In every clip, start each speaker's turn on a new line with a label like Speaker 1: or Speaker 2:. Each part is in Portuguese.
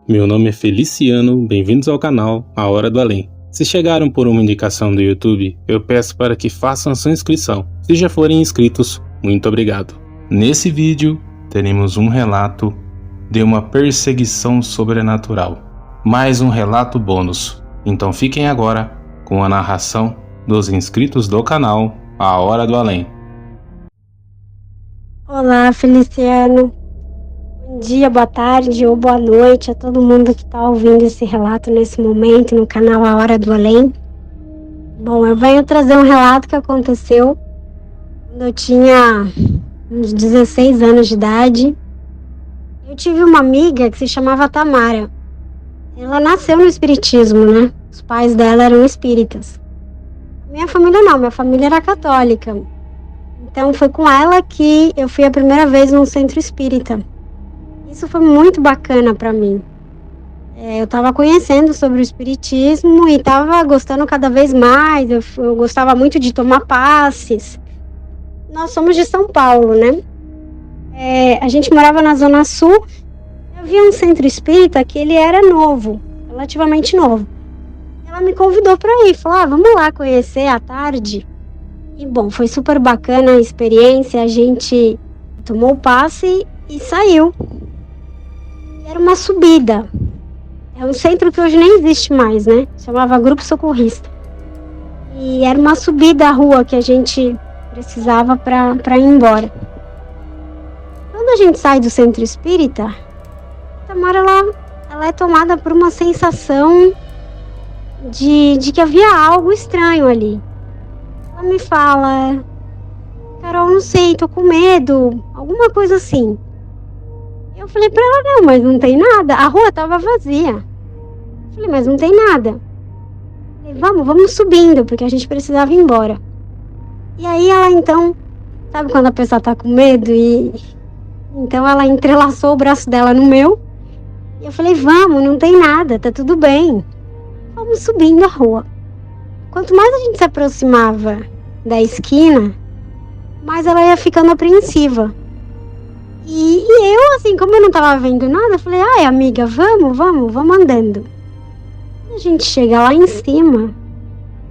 Speaker 1: Meu nome é Feliciano, bem-vindos ao canal A Hora do Além. Se chegaram por uma indicação do YouTube, eu peço para que façam sua inscrição. Se já forem inscritos, muito obrigado. Nesse vídeo, teremos um relato de uma perseguição sobrenatural. Mais um relato bônus. Então fiquem agora com a narração dos inscritos do canal A Hora do Além.
Speaker 2: Olá, Feliciano. Bom dia, boa tarde ou boa noite a todo mundo que está ouvindo esse relato nesse momento no canal A Hora do Além. Bom, eu venho trazer um relato que aconteceu quando eu tinha uns 16 anos de idade. Eu tive uma amiga que se chamava Tamara. Ela nasceu no espiritismo, né? Os pais dela eram espíritas. Minha família não, minha família era católica. Então foi com ela que eu fui a primeira vez num centro espírita. Isso foi muito bacana para mim. Eu estava conhecendo sobre o espiritismo e estava gostando cada vez mais. Eu gostava muito de tomar passes. Nós somos de São Paulo, né? A gente morava na Zona Sul. Eu vi um centro espírita que ele era novo, relativamente novo. Ela me convidou para ir, falou, vamos lá conhecer à tarde. E bom, foi super bacana a experiência. A gente tomou o passe e saiu. Era uma subida. É um centro que hoje nem existe mais, né? Chamava Grupo Socorrista. E era uma subida à rua que a gente precisava para ir embora. Quando a gente sai do centro espírita, a Tamara ela é tomada por uma sensação de que havia algo estranho ali. Ela me fala, Carol, não sei, tô com medo, alguma coisa assim. Eu falei pra ela, não, mas não tem nada. A rua tava vazia. Eu falei, mas não tem nada. Eu falei, vamos subindo, porque a gente precisava ir embora. E aí ela então, sabe quando a pessoa tá com medo? Então ela entrelaçou o braço dela no meu. E eu falei, vamos, não tem nada, tá tudo bem. Vamos subindo a rua. Quanto mais a gente se aproximava da esquina, mais ela ia ficando apreensiva. E eu, assim, como eu não tava vendo nada, eu falei, amiga, vamos andando. E a gente chega lá em cima,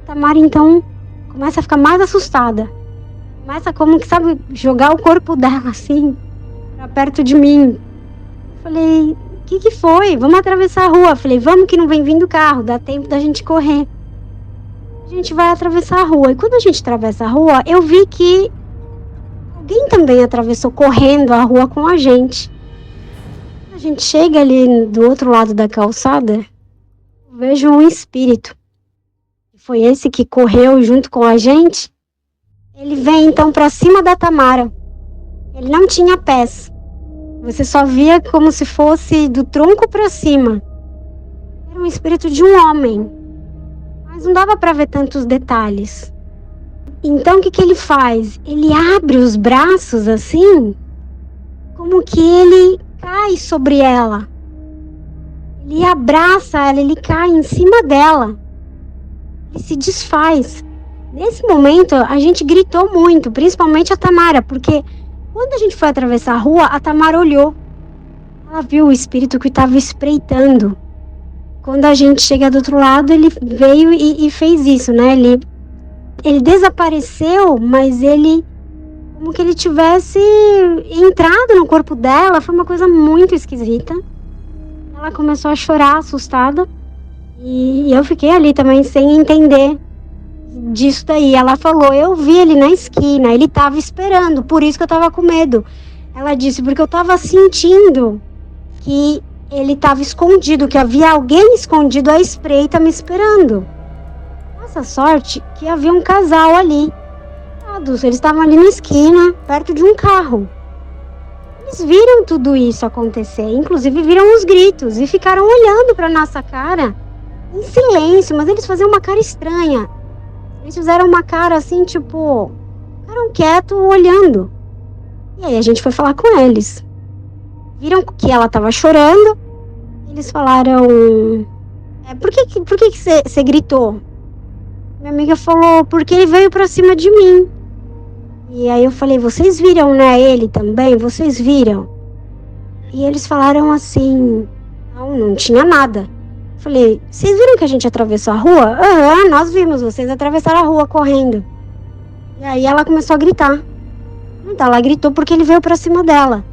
Speaker 2: a Tamara, então, começa a ficar mais assustada. Começa como que, sabe, jogar o corpo dela, assim, pra perto de mim. Eu falei, o que foi? Vamos atravessar a rua. Eu falei, vamos que não vem vindo carro, dá tempo da gente correr. A gente vai atravessar a rua. E quando a gente atravessa a rua, eu vi que alguém também atravessou correndo a rua com a gente. A gente chega ali do outro lado da calçada, vejo um espírito. Foi esse que correu junto com a gente. Ele vem então para cima da Tamara. Ele não tinha pés. Você só via como se fosse do tronco para cima. Era um espírito de um homem. Mas não dava para ver tantos detalhes. Então o que ele faz? Ele abre os braços assim, como que ele cai sobre ela. Ele abraça ela, ele cai em cima dela. Ele se desfaz. Nesse momento a gente gritou muito, principalmente a Tamara, porque quando a gente foi atravessar a rua, a Tamara olhou. Ela viu o espírito que estava espreitando. Quando a gente chega do outro lado, ele veio e fez isso, né? Ele desapareceu, mas ele, como que ele tivesse entrado no corpo dela. Foi uma coisa muito esquisita. Ela começou a chorar, assustada. E eu fiquei ali também sem entender disso daí. Ela falou, eu vi ele na esquina, ele tava esperando, por isso que eu tava com medo. Ela disse, porque eu tava sentindo que ele tava escondido, que havia alguém escondido à espreita me esperando. Nossa sorte que havia um casal ali. Eles estavam ali na esquina, perto de um carro. Eles viram tudo isso acontecer, inclusive viram os gritos e ficaram olhando para nossa cara em silêncio, mas eles faziam uma cara estranha. Eles fizeram uma cara assim, tipo, ficaram quietos olhando. E aí a gente foi falar com eles. Viram que ela estava chorando. Eles falaram, por que você gritou? Minha amiga falou, porque ele veio pra cima de mim. E aí eu falei, vocês viram, né, ele também? Vocês viram? E eles falaram assim, não tinha nada. Falei, vocês viram que a gente atravessou a rua? Nós vimos, vocês atravessaram a rua correndo. E aí ela começou a gritar. Então, ela gritou porque ele veio pra cima dela.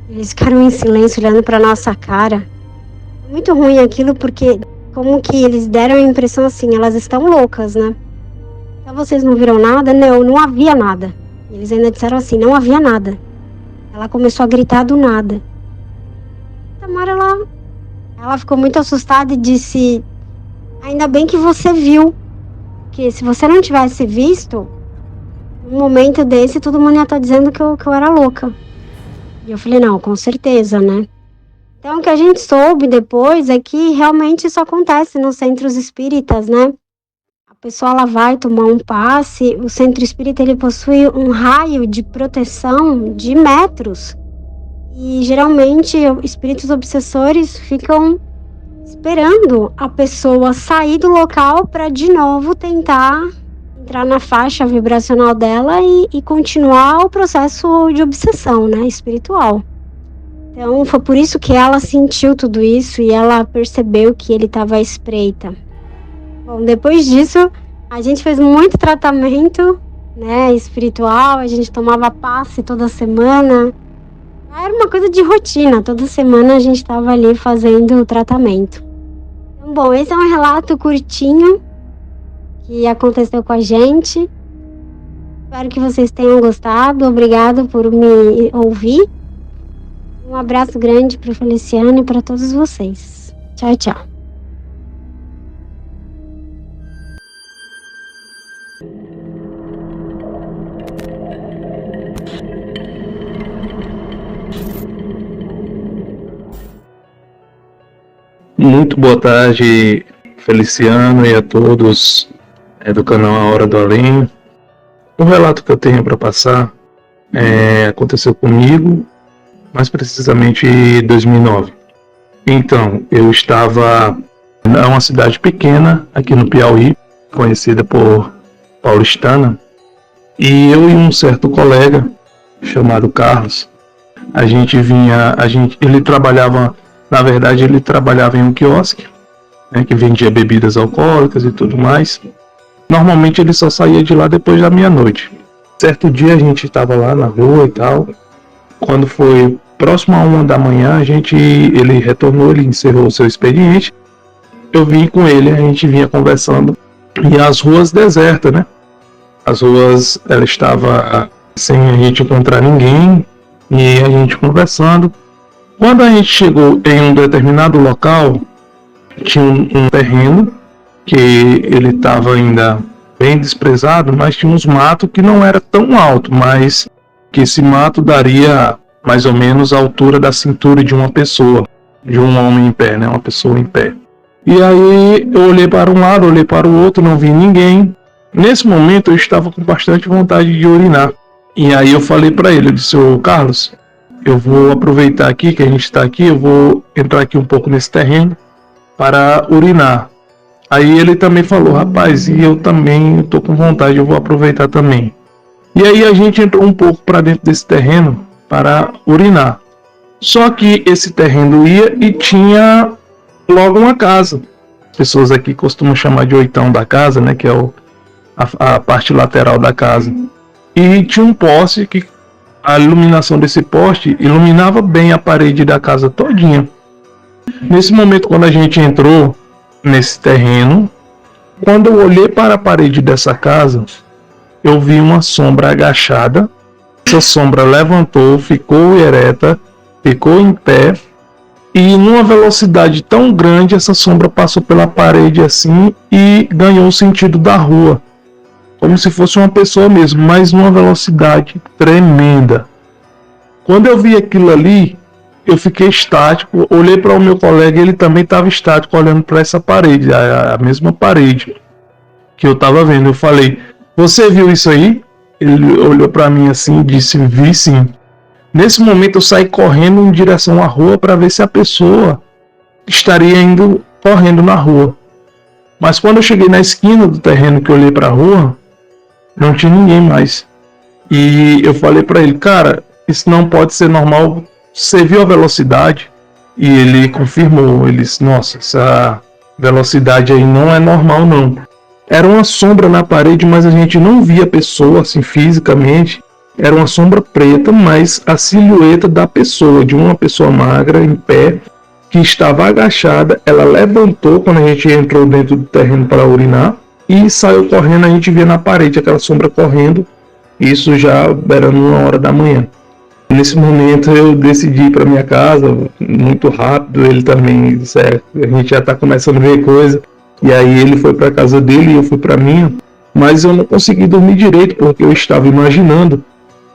Speaker 2: Eles ficaram em silêncio olhando pra nossa cara. Muito ruim aquilo porque como que eles deram a impressão assim, elas estão loucas, né? Então vocês não viram nada? Não havia nada. Eles ainda disseram assim, não havia nada. Ela começou a gritar do nada. Tamara, ela ficou muito assustada e disse, ainda bem que você viu. Porque se você não tivesse visto, num momento desse, todo mundo ia estar dizendo que eu era louca. E eu falei, não, com certeza, né? Então, o que a gente soube depois é que realmente isso acontece nos centros espíritas, né? A pessoa, ela vai tomar um passe, o centro espírita, ele possui um raio de proteção de metros. E, geralmente, espíritos obsessores ficam esperando a pessoa sair do local para, de novo, tentar entrar na faixa vibracional dela e continuar o processo de obsessão, né, espiritual. Então, foi por isso que ela sentiu tudo isso e ela percebeu que ele estava à espreita. Bom, depois disso, a gente fez muito tratamento, né, espiritual, a gente tomava passe toda semana. Era uma coisa de rotina, toda semana a gente estava ali fazendo o tratamento. Então, bom, esse é um relato curtinho que aconteceu com a gente. Espero que vocês tenham gostado. Obrigado por me ouvir. Um abraço grande para o Feliciano e para todos vocês. Tchau, tchau.
Speaker 3: Muito boa tarde, Feliciano, e a todos do canal A Hora do Além. O relato que eu tenho para passar aconteceu comigo, mais precisamente em 2009. Então, eu estava em uma cidade pequena aqui no Piauí, conhecida por Paulistana, e eu e um certo colega chamado Carlos, ele trabalhava em um quiosque, né, que vendia bebidas alcoólicas e tudo mais. Normalmente ele só saía de lá depois da meia-noite. Certo dia a gente estava lá na rua e tal. Quando foi próximo a 1 da manhã, ele retornou, ele encerrou o seu expediente. Eu vim com ele, a gente vinha conversando. E as ruas desertas, né? As ruas, ela estava sem a gente encontrar ninguém. E a gente conversando. Quando a gente chegou em um determinado local, tinha um terreno que ele estava ainda bem desprezado, mas tinha uns matos que não era tão alto, mas que esse mato daria mais ou menos a altura da cintura de uma pessoa, de um homem em pé, né? Uma pessoa em pé. E aí eu olhei para um lado, olhei para o outro, não vi ninguém. Nesse momento eu estava com bastante vontade de urinar. E aí eu falei para ele, eu disse, ô Carlos, eu vou aproveitar aqui que a gente está aqui, eu vou entrar aqui um pouco nesse terreno para urinar. Aí ele também falou, rapaz, e eu também estou com vontade, eu vou aproveitar também. E aí a gente entrou um pouco para dentro desse terreno para urinar. Só que esse terreno ia e tinha logo uma casa. As pessoas aqui costumam chamar de oitão da casa, né, que é a parte lateral da casa. E tinha um poste que a iluminação desse poste iluminava bem a parede da casa todinha. Nesse momento, quando a gente entrou nesse terreno, quando eu olhei para a parede dessa casa, eu vi uma sombra agachada. Essa sombra levantou, ficou ereta, ficou em pé, e numa velocidade tão grande, essa sombra passou pela parede assim e ganhou o sentido da rua, como se fosse uma pessoa mesmo, mas numa velocidade tremenda. Quando eu vi aquilo ali, eu fiquei estático, olhei para o meu colega, ele também estava estático, olhando para essa parede, a mesma parede que eu estava vendo. Eu falei, você viu isso aí? Ele olhou para mim assim e disse, vi sim. Nesse momento eu saí correndo em direção à rua para ver se a pessoa estaria indo correndo na rua. Mas quando eu cheguei na esquina do terreno que eu olhei para a rua, não tinha ninguém mais. E eu falei para ele, cara, isso não pode ser normal. Você viu a velocidade? E ele confirmou, ele disse, nossa, essa velocidade aí não é normal não. Era uma sombra na parede, mas a gente não via a pessoa assim fisicamente. Era uma sombra preta, mas a silhueta da pessoa, de uma pessoa magra em pé, que estava agachada. Ela levantou quando a gente entrou dentro do terreno para urinar e saiu correndo. A gente via na parede aquela sombra correndo. Isso já era 1h da manhã. Nesse momento eu decidi ir para minha casa muito rápido. Ele também disse, a gente já está começando a ver coisa. E aí ele foi para a casa dele e eu fui para a minha. Mas eu não consegui dormir direito porque eu estava imaginando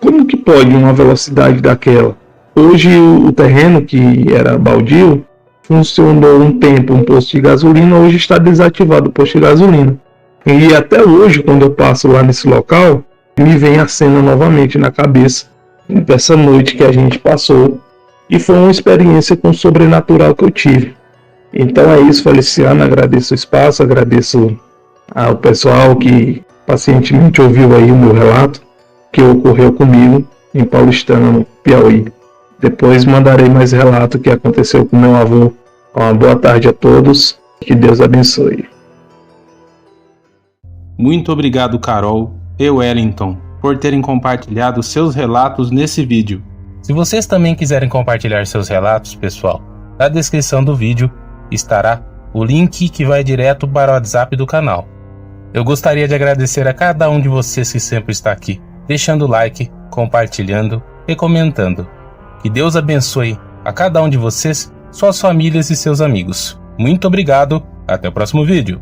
Speaker 3: como que pode uma velocidade daquela. Hoje o terreno, que era baldio, funcionou um tempo um posto de gasolina. Hoje está desativado o posto de gasolina. E até hoje, quando eu passo lá nesse local, me vem a cena novamente na cabeça dessa noite que a gente passou, e foi uma experiência com o sobrenatural que eu tive. Então é isso, Feliciano, agradeço o espaço, agradeço ao pessoal que pacientemente ouviu aí o meu relato que ocorreu comigo em Paulistana, no Piauí. Depois mandarei mais relato que aconteceu com meu avô. Uma boa tarde a todos, que Deus abençoe.
Speaker 1: Muito obrigado, Carol e Wellington, por terem compartilhado seus relatos nesse vídeo. Se vocês também quiserem compartilhar seus relatos, pessoal, na descrição do vídeo estará o link que vai direto para o WhatsApp do canal. Eu gostaria de agradecer a cada um de vocês que sempre está aqui, deixando o like, compartilhando e comentando. Que Deus abençoe a cada um de vocês, suas famílias e seus amigos. Muito obrigado, até o próximo vídeo.